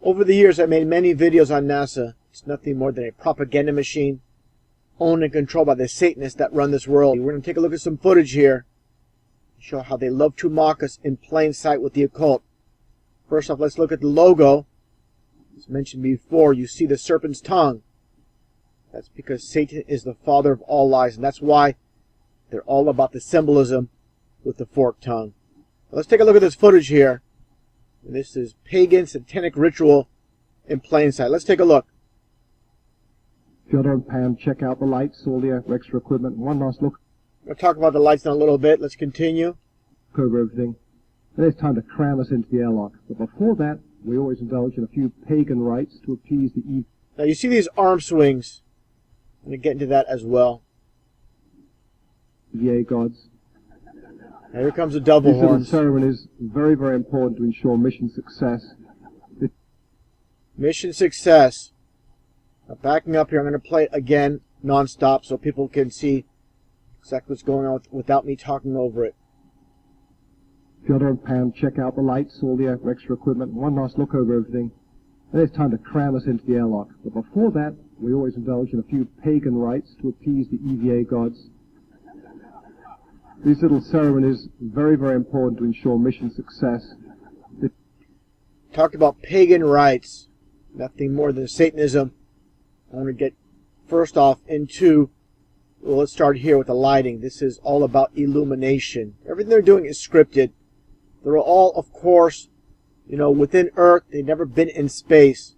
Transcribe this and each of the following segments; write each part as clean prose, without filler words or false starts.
Over the years, I've made many videos on NASA. It's nothing more than a propaganda machine, owned and controlled by the Satanists that run this world. We're going to take a look at some footage here, show how they love to mock us in plain sight with the occult. First off, let's look at the logo. As mentioned before, you see the serpent's tongue. That's because Satan is the father of all lies, and that's why they're all about the symbolism with the forked tongue. Let's take a look at this footage here. This is pagan satanic ritual in plain sight. Let's take a look. Fyodor and Pam check out the lights, all the extra equipment. One last look We'll talk about the lights in a little bit. Let's continue. over everything. Then it's time to cram us into the airlock. But before that, we always indulge in a few pagan rites to appease the evil. Now you see these arm swings. I'm going to get into that as well. EVA gods. Now here comes the double This little horns. ceremony is very, very important to ensure mission success. Mission success. Now backing up here, I'm going to play it again non-stop so people can see exactly what's going on without me talking over it. Fyodor and Pam check out the lights, all the extra equipment. One last look over everything. Then it's time to cram us into the airlock. But before that, we always indulge in a few pagan rites to appease the EVA gods. These little ceremonies very, very important to ensure mission success. Talked about pagan rites. Nothing more than Satanism. I want to get first off into, well, let's start here with the lighting. This is all about illumination. Everything they're doing is scripted. They're all, of course, within Earth. They've never been in space.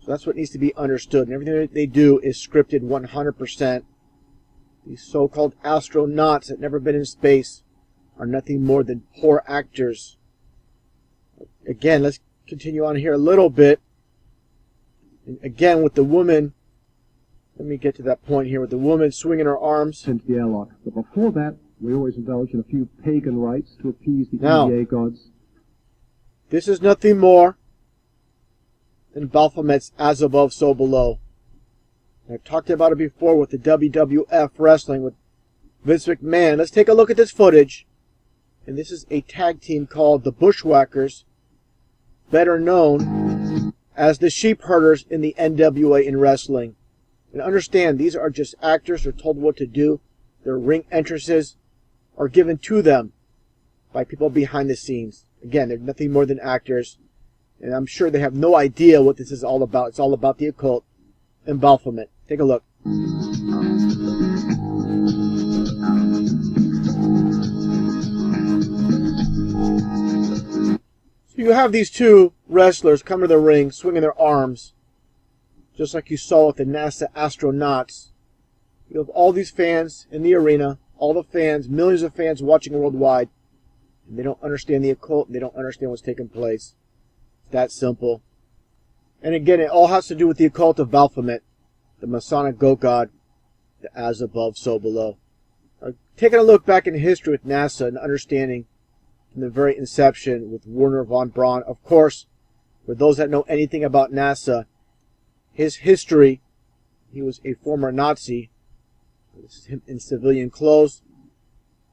So that's what needs to be understood. And everything that they do is scripted 100%. These so-called astronauts that never been in space are nothing more than poor actors. Again, let's continue on here a little bit. And again, with the woman, let me get to that point here, with the woman swinging her arms. Into the airlock. But before that, we always indulge in a few pagan rites to appease the Now, EVA gods. This is nothing more than Baphomet's As Above, So Below. I've talked about it before with the WWF wrestling with Vince McMahon. Let's take a look at this footage. And this is a tag team called the Bushwhackers, better known as the Sheep Herders in the NWA in wrestling. And understand, these are just actors. They're told what to do. Their ring entrances are given to them by people behind the scenes. Again, they're nothing more than actors. And I'm sure they have no idea what this is all about. It's all about the occult and Baphomet. Take a look. So you have these two wrestlers come to the ring, swinging their arms, just like you saw with the NASA astronauts. You have all these fans in the arena, all the fans, millions of fans watching worldwide, and they don't understand the occult, and they don't understand what's taking place. It's that simple. And again, it all has to do with the occult of Baphomet, the Masonic goat god, the As Above, So Below. Taking a look back in history with NASA and understanding from the very inception with Werner von Braun. Of course, for those that know anything about NASA, his history, he was a former Nazi. This is him in civilian clothes.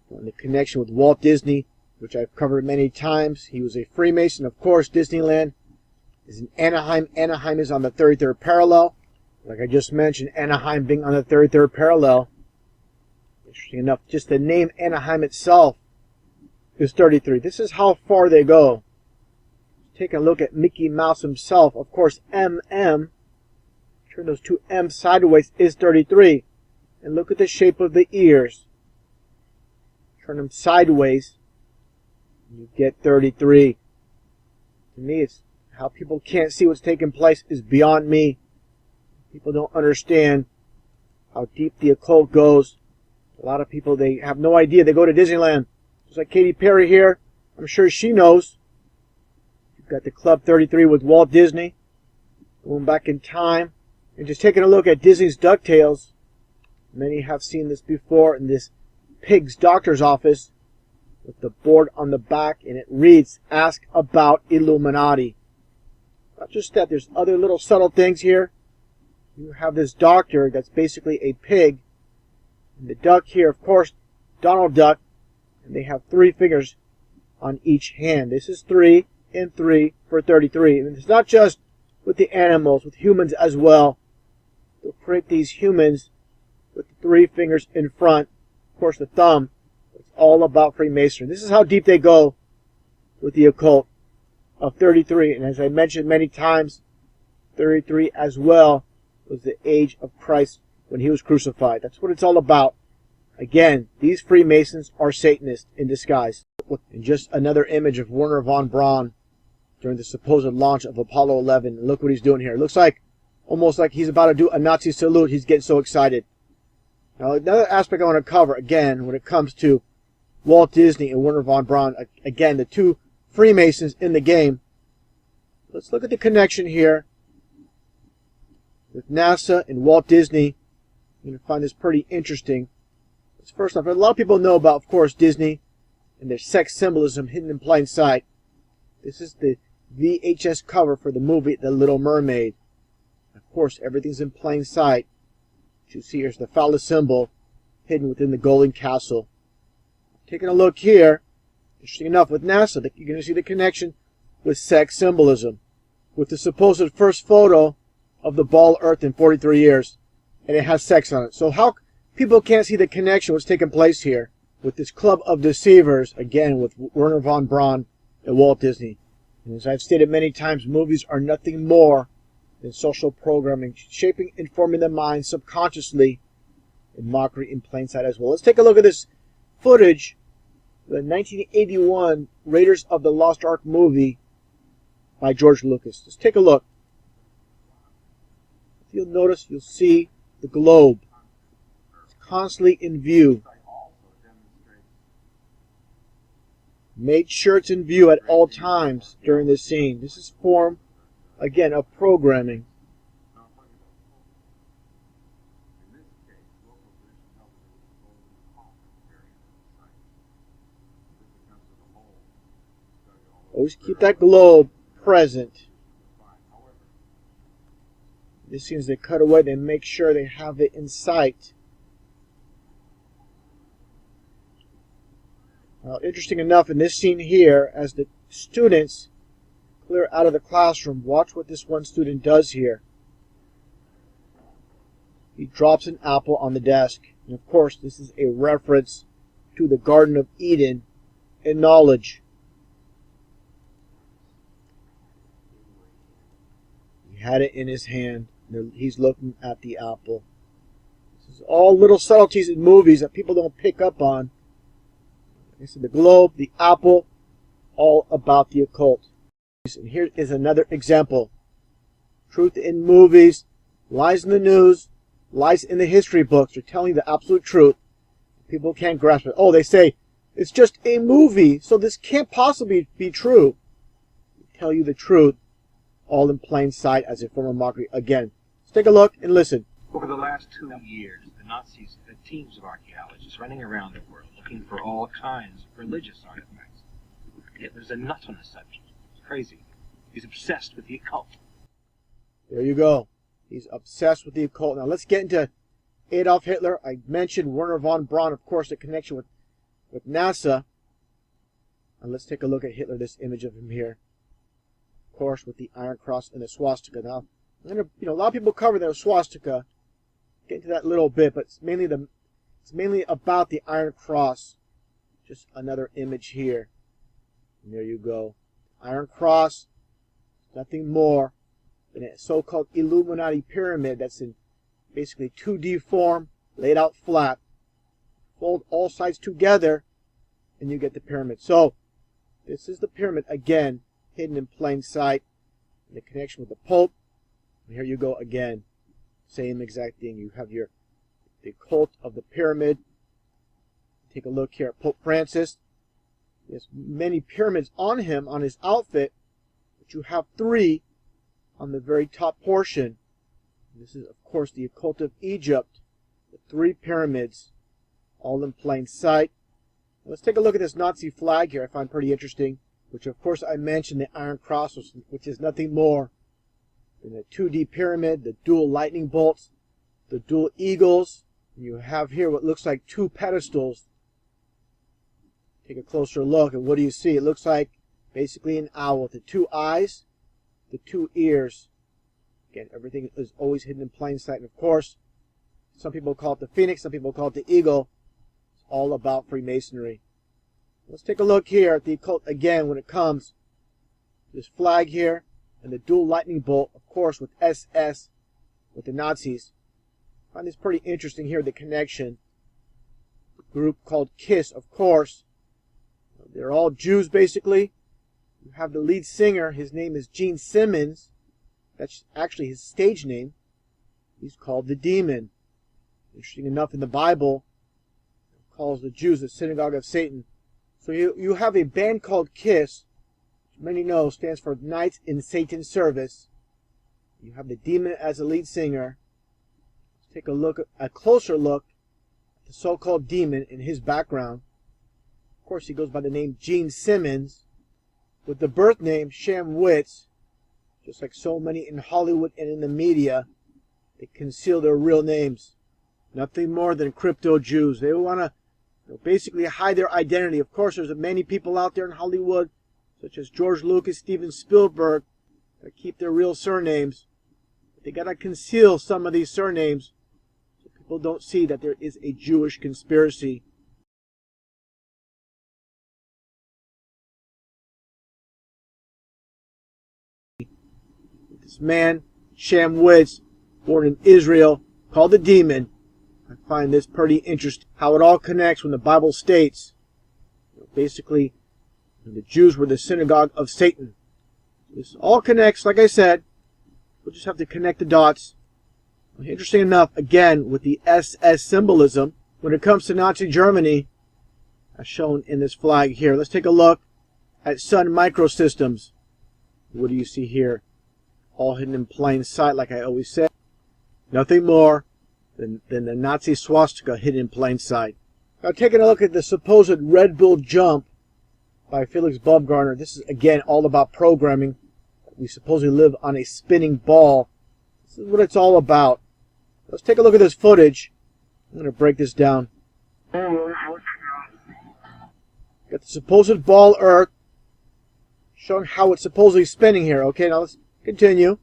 And the connection with Walt Disney, which I've covered many times. He was a Freemason. Of course, Disneyland is in Anaheim. Anaheim is on the 33rd parallel. Like I just mentioned, Anaheim being on the 33rd parallel. Interesting enough, just the name Anaheim itself is 33. This is how far they go. Take a look at Mickey Mouse himself. Of course, MM, turn those two M's sideways, is 33. And look at the shape of the ears. Turn them sideways, and you get 33. To me, it's how people can't see what's taking place is beyond me. People don't understand how deep the occult goes. A lot of people, they have no idea. They go to Disneyland. Just like Katy Perry here. I'm sure she knows. You've got the Club 33 with Walt Disney. Going back in time. And just taking a look at Disney's DuckTales. Many have seen this before in this pig's doctor's office with the board on the back. And it reads, Ask About Illuminati. Not just that, there's other little subtle things here. You have this doctor that's basically a pig. And the duck here, of course, Donald Duck. And they have 3 fingers on each hand. This is 3 and 3 for 33. And it's not just with the animals, with humans as well. They'll create these humans with the 3 fingers in front. Of course, the thumb. It's all about Freemasonry. This is how deep they go with the occult of 33. And as I mentioned many times, 33 as well was the age of Christ when he was crucified. That's what it's all about. Again, these Freemasons are Satanists in disguise. And just another image of Werner von Braun during the supposed launch of Apollo 11. And look what he's doing here. It looks like, almost like he's about to do a Nazi salute. He's getting so excited. Now, another aspect I want to cover, again, when it comes to Walt Disney and Werner von Braun, again, the 2 Freemasons in the game. Let's look at the connection here with NASA and Walt Disney. You're going to find this pretty interesting. First off, a lot of people know about, of course, Disney and their sex symbolism hidden in plain sight. This is the VHS cover for the movie The Little Mermaid. Of course, everything's in plain sight. What you see here is the phallus symbol hidden within the golden castle. Taking a look here, interesting enough, with NASA, you're going to see the connection with sex symbolism. With the supposed first photo of the ball Earth in 43 years, and it has sex on it. So how people can't see the connection what's taking place here with this club of deceivers, again, with Werner von Braun and Walt Disney. And as I've stated many times, movies are nothing more than social programming, shaping and forming the mind subconsciously, and mockery in plain sight as well. Let's take a look at this footage, the 1981 Raiders of the Lost Ark movie by George Lucas. Let's take a look. If you'll notice, you'll see the globe. It's constantly in view. Made sure it's in view at all times during this scene. This is form, again, of programming. Always keep that globe present. This seems they cut away, they make sure they have it in sight. Now, interesting enough, in this scene here, as the students clear out of the classroom, watch what this one student does here. He drops an apple on the desk. And of course, this is a reference to the Garden of Eden and knowledge. He had it in his hand. He's looking at the apple. This is all little subtleties in movies that people don't pick up on. Like I said, the globe, the apple, all about the occult. And here is another example. Truth in movies, lies in the news, lies in the history books. They're telling the absolute truth. People can't grasp it. Oh, they say, it's just a movie, so this can't possibly be true. They tell you the truth, all in plain sight as a form of mockery. Again, let's take a look and listen. Over the last 2 years, the Nazis had teams of archaeologists running around the world looking for all kinds of religious artifacts. Hitler's a nut on the subject. He's crazy. He's obsessed with the occult. There you go. He's obsessed with the occult. Now let's get into Adolf Hitler. I mentioned Werner von Braun, of course, the connection with NASA. And let's take a look at Hitler, this image of him here. Of course, with the Iron Cross and the swastika. Now, I'm gonna, a lot of people cover their swastika. Get into that a little bit, but it's mainly about the Iron Cross. Just another image here. And there you go. Iron Cross, nothing more than a so-called Illuminati pyramid that's in basically 2D form, laid out flat. Fold all sides together, and you get the pyramid. So, this is the pyramid, again, hidden in plain sight. In the connection with the Pope. And here you go again. Same exact thing. You have the cult of the pyramid. Take a look here at Pope Francis. He has many pyramids on him, on his outfit, but you have 3 on the very top portion. This is, of course, the occult of Egypt. The 3 pyramids, all in plain sight. Let's take a look at this Nazi flag here I find pretty interesting, which, of course, I mentioned the Iron Cross, which is nothing more than a 2D pyramid, the dual lightning bolts, the dual eagles. And you have here what looks like 2 pedestals. Take a closer look, and what do you see? It looks like basically an owl with the 2 eyes, the 2 ears. Again, everything is always hidden in plain sight. And of course, some people call it the Phoenix, some people call it the Eagle. It's all about Freemasonry. Let's take a look here at the occult again when it comes to this flag here and the dual lightning bolt, of course, with SS, with the Nazis. I find this pretty interesting here, the connection. The group called KISS, of course. They're all Jews, basically. You have the lead singer. His name is Gene Simmons. That's actually his stage name. He's called the Demon. Interesting enough, in the Bible, it calls the Jews the synagogue of Satan. So you have a band called KISS, which many know stands for Knights in Satan's Service. You have the Demon as the lead singer. Let's take a closer look at the so-called Demon in his background. Of course, he goes by the name Gene Simmons, with the birth name Sham Witz. Just like so many in Hollywood and in the media, they conceal their real names. Nothing more than crypto Jews. They want to basically hide their identity. Of course, there's many people out there in Hollywood, such as George Lucas, Steven Spielberg, that keep their real surnames. But they got to conceal some of these surnames so people don't see that there is a Jewish conspiracy. This man, Sham Witz, born in Israel, called the Demon. I find this pretty interesting, how it all connects when the Bible states, basically, the Jews were the synagogue of Satan. This all connects, like I said. We'll just have to connect the dots. Interesting enough, again, with the SS symbolism, when it comes to Nazi Germany, as shown in this flag here. Let's take a look at Sun Microsystems. What do you see here? All hidden in plain sight, like I always said. Nothing more than the Nazi swastika hidden in plain sight. Now, taking a look at the supposed Red Bull jump by Felix Baumgartner. This is, again, all about programming. We supposedly live on a spinning ball. This is what it's all about. Let's take a look at this footage. I'm going to break this down. Got the supposed ball Earth showing how it's supposedly spinning here. Okay, now let's continue.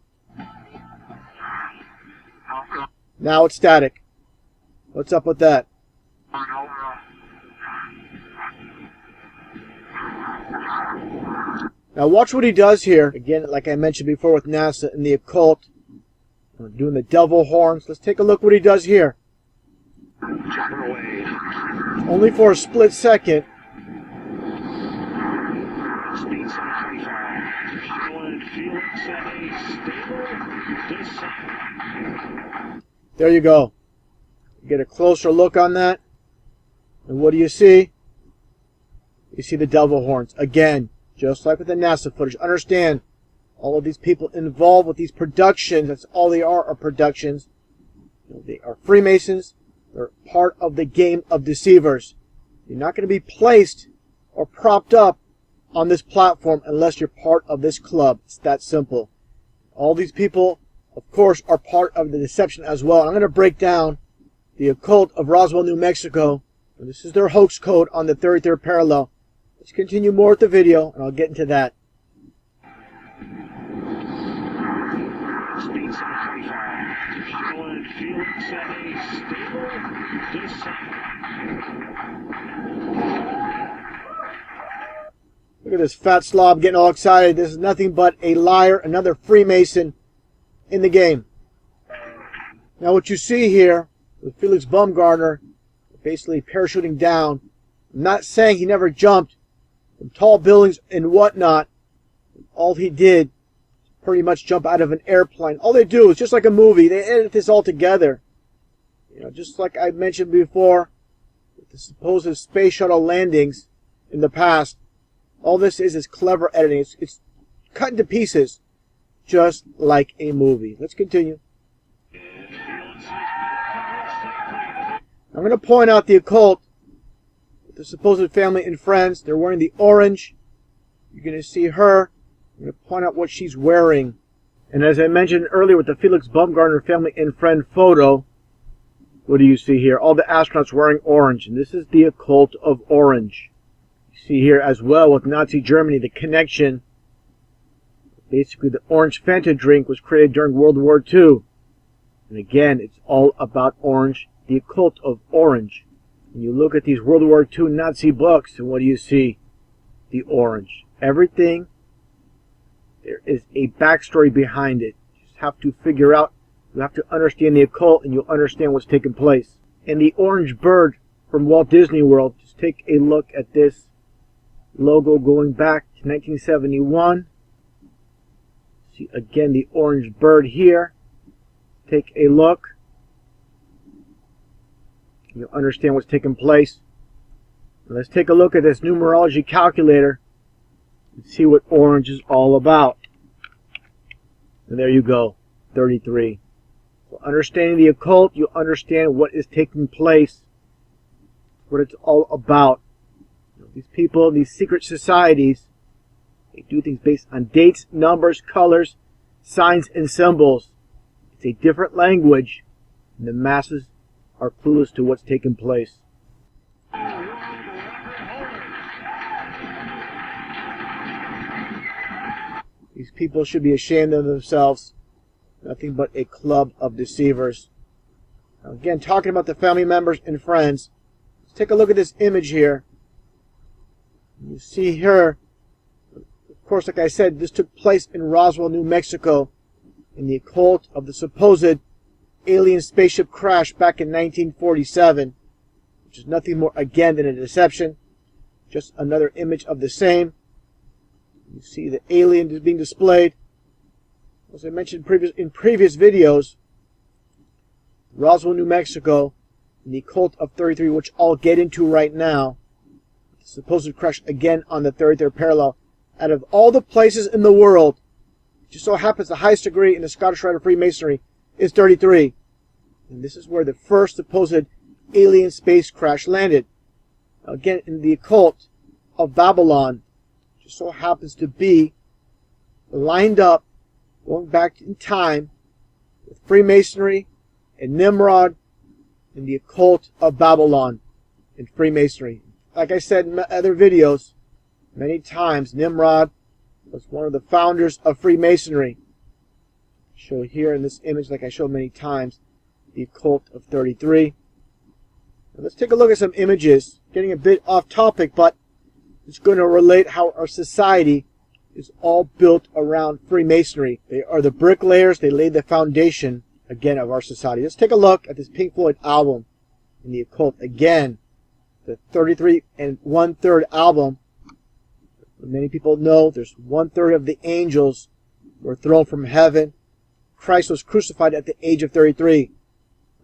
Now it's static. What's up with that? Now watch what he does here. Again, like I mentioned before with NASA and the occult. Doing the devil horns. Let's take a look what he does here. Only for a split second. There you go. You get a closer look on that. And what do you see? You see the devil horns. Again, just like with the NASA footage. Understand, all of these people involved with these productions, that's all they are productions. They are Freemasons. They're part of the game of deceivers. You're not going to be placed or propped up on this platform unless you're part of this club. It's that simple. All these people, of course, are part of the deception as well. I'm going to break down the occult of Roswell, New Mexico. And this is their hoax code on the 33rd parallel. Let's continue more with the video, and I'll get into that. Look at this fat slob getting all excited. This is nothing but a liar, another Freemason in the game. Now what you see here with Felix Baumgartner basically parachuting down. I'm not saying he never jumped from tall buildings and whatnot. All he did pretty much jump out of an airplane. All they do is just like a movie. They edit this all together. Just like I mentioned before, with the supposed space shuttle landings in the past. All this is clever editing. It's cut into pieces, just like a movie. Let's continue. I'm going to point out the occult, the supposed family and friends. They're wearing the orange. You're going to see her. I'm going to point out what she's wearing. And as I mentioned earlier with the Felix Baumgartner family and friend photo, what do you see here? All the astronauts wearing orange. And this is the occult of orange. You see here as well with Nazi Germany, the connection Basically, the orange Fanta drink was created during World War II. And again, it's all about orange, the occult of orange. And you look at these World War II Nazi books, and what do you see? The orange. Everything, there is a backstory behind it. You just have to figure out, you have to understand the occult, and you'll understand what's taking place. And the orange bird from Walt Disney World, just take a look at this logo going back to 1971. See again the orange bird here. Take a look. You'll understand what's taking place. Let's take a look at this numerology calculator and see what orange is all about. And there you go, 33. So understanding the occult, you'll understand what is taking place, what it's all about. These people, these secret societies, they do things based on dates, numbers, colors, signs, and symbols. It's a different language, and the masses are clueless to what's taking place. These people should be ashamed of themselves. Nothing but a club of deceivers. Now again, talking about the family members and friends, let's take a look at this image here. You see here, of course, like I said, this took place in Roswell, New Mexico, in the occult of the supposed alien spaceship crash back in 1947, which is nothing more, again, than a deception. Just another image of the same. You see the alien is being displayed. As I mentioned in previous videos, Roswell, New Mexico, and the occult of 33, which I'll get into right now. The supposed crash again on the 33rd parallel. Out of all the places in the world, it just so happens the highest degree in the Scottish Rite of Freemasonry is 33. And this is where the first supposed alien space crash landed. Now again, in the occult of Babylon, it just so happens to be lined up, going back in time, with Freemasonry and Nimrod and the occult of Babylon and Freemasonry. Like I said in other videos, many times Nimrod was one of the founders of Freemasonry. Show here in this image, like I showed many times, the occult of 33. Now let's take a look at some images. Getting a bit off topic, but it's going to relate how our society is all built around Freemasonry. They are the bricklayers. They laid the foundation, again, of our society. Let's take a look at this Pink Floyd album in the occult. Again, the 33 1/3 album. Many people know there's 1/3 of the angels were thrown from heaven. Christ was crucified at the age of 33.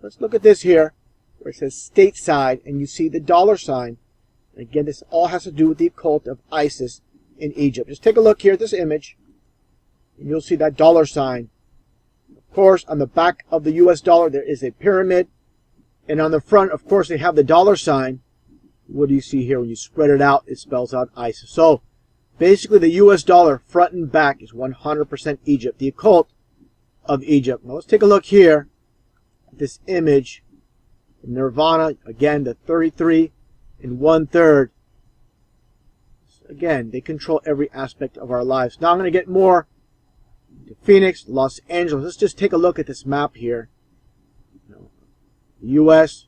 Let's look at this here, where it says stateside, and you see the dollar sign. And again, this all has to do with the occult of Isis in Egypt. Just take a look here at this image, and you'll see that dollar sign. Of course, on the back of the US dollar, there is a pyramid. And on the front, of course, they have the dollar sign. What do you see here? When you spread it out, it spells out ISIS. So, basically, the US dollar, front and back, is 100% Egypt, the occult of Egypt. Now, let's take a look here at this image. Nirvana, again, the 33 1/3. Again, they control every aspect of our lives. Now, I'm going to get more into Phoenix, Los Angeles. Let's just take a look at this map here. The U.S.,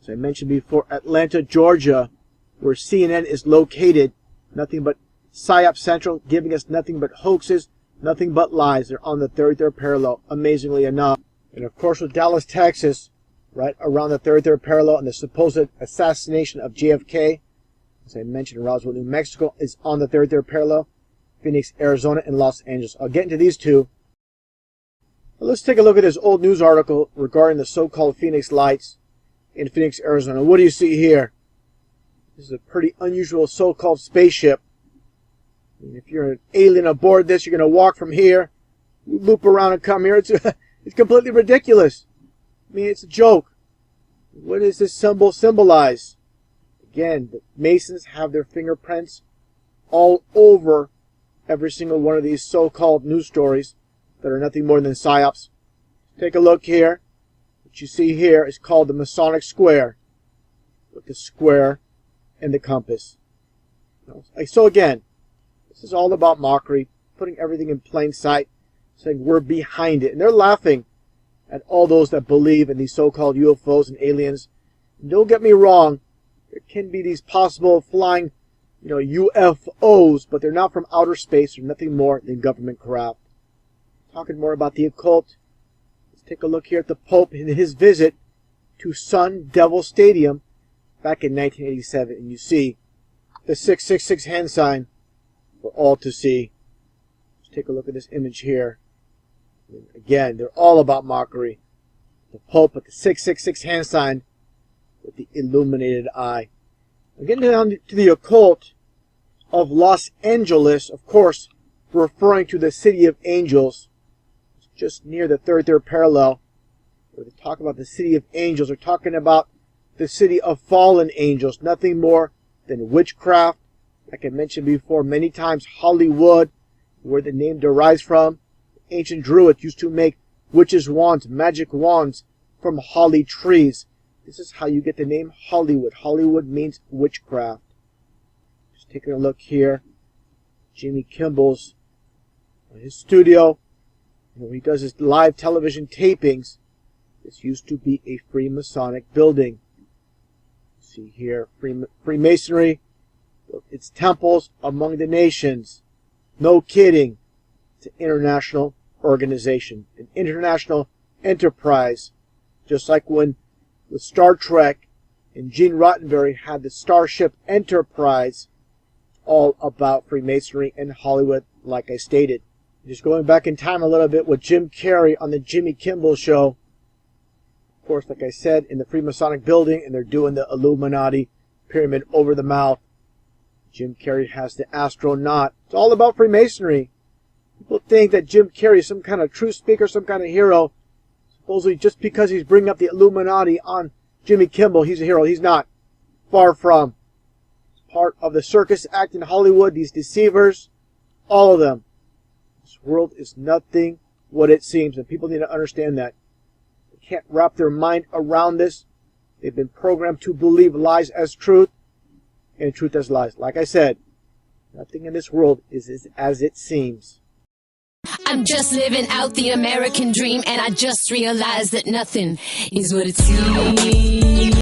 as I mentioned before, Atlanta, Georgia, where CNN is located. Nothing but PSYOP Central, giving us nothing but hoaxes, nothing but lies. They're on the 33rd parallel, amazingly enough. And of course, with Dallas, Texas, right around the 33rd parallel, and the supposed assassination of JFK, as I mentioned, Roswell, New Mexico, is on the 33rd parallel. Phoenix, Arizona, and Los Angeles. I'll get into these two. Now let's take a look at this old news article regarding the so-called Phoenix Lights in Phoenix, Arizona. What do you see here? This is a pretty unusual so-called spaceship. And if you're an alien aboard this, you're going to walk from here, loop around and come here. It's completely ridiculous. I mean, it's a joke. What does this symbol symbolize? Again, the Masons have their fingerprints all over every single one of these so-called news stories that are nothing more than psyops. Take a look here. What you see here is called the Masonic Square, with the square and the compass. So again, this is all about mockery, putting everything in plain sight, saying we're behind it. And they're laughing at all those that believe in these so-called UFOs and aliens. And don't get me wrong, there can be these possible flying, UFOs, but they're not from outer space. They're nothing more than government craft. Talking more about the occult, let's take a look here at the Pope in his visit to Sun Devil Stadium back in 1987. And you see the 666 hand sign for all to see. Let's take a look at this image here. And again, they're all about mockery. The Pope with the 666 hand sign with the illuminated eye. Again, down to the occult of Los Angeles, of course, referring to the City of Angels. It's just near the third parallel. Where they talk about the City of Angels, they're talking about the city of fallen angels, nothing more than witchcraft. Like I mentioned before many times, Hollywood, where the name derives from. Ancient Druids used to make witches' wands, magic wands from holly trees. This is how you get the name Hollywood. Hollywood means witchcraft. Just taking a look here. Jimmy Kimmel's his studio. When he does his live television tapings, this used to be a Freemasonic building. See here, Freemasonry, its temples among the nations. No kidding. It's an international organization, an international enterprise. Just like when with Star Trek and Gene Roddenberry had the Starship Enterprise, all about Freemasonry and Hollywood, like I stated. Just going back in time a little bit with Jim Carrey on the Jimmy Kimmel Show. Of course, like I said, in the Freemasonic building, and they're doing the Illuminati pyramid over the mouth. Jim Carrey has the astronaut. It's all about Freemasonry. People think that Jim Carrey is some kind of truth speaker, some kind of hero. Supposedly just because he's bringing up the Illuminati on Jimmy Kimmel, he's a hero. He's not. Far from. It's part of the circus act in Hollywood, these deceivers, all of them. This world is nothing what it seems, and people need to understand that. They can't wrap their mind around this. They've been programmed to believe lies as truth and truth as lies. Like I said, nothing in this world is as it seems. I'm just living out the American dream, and I just realized that nothing is what it seems.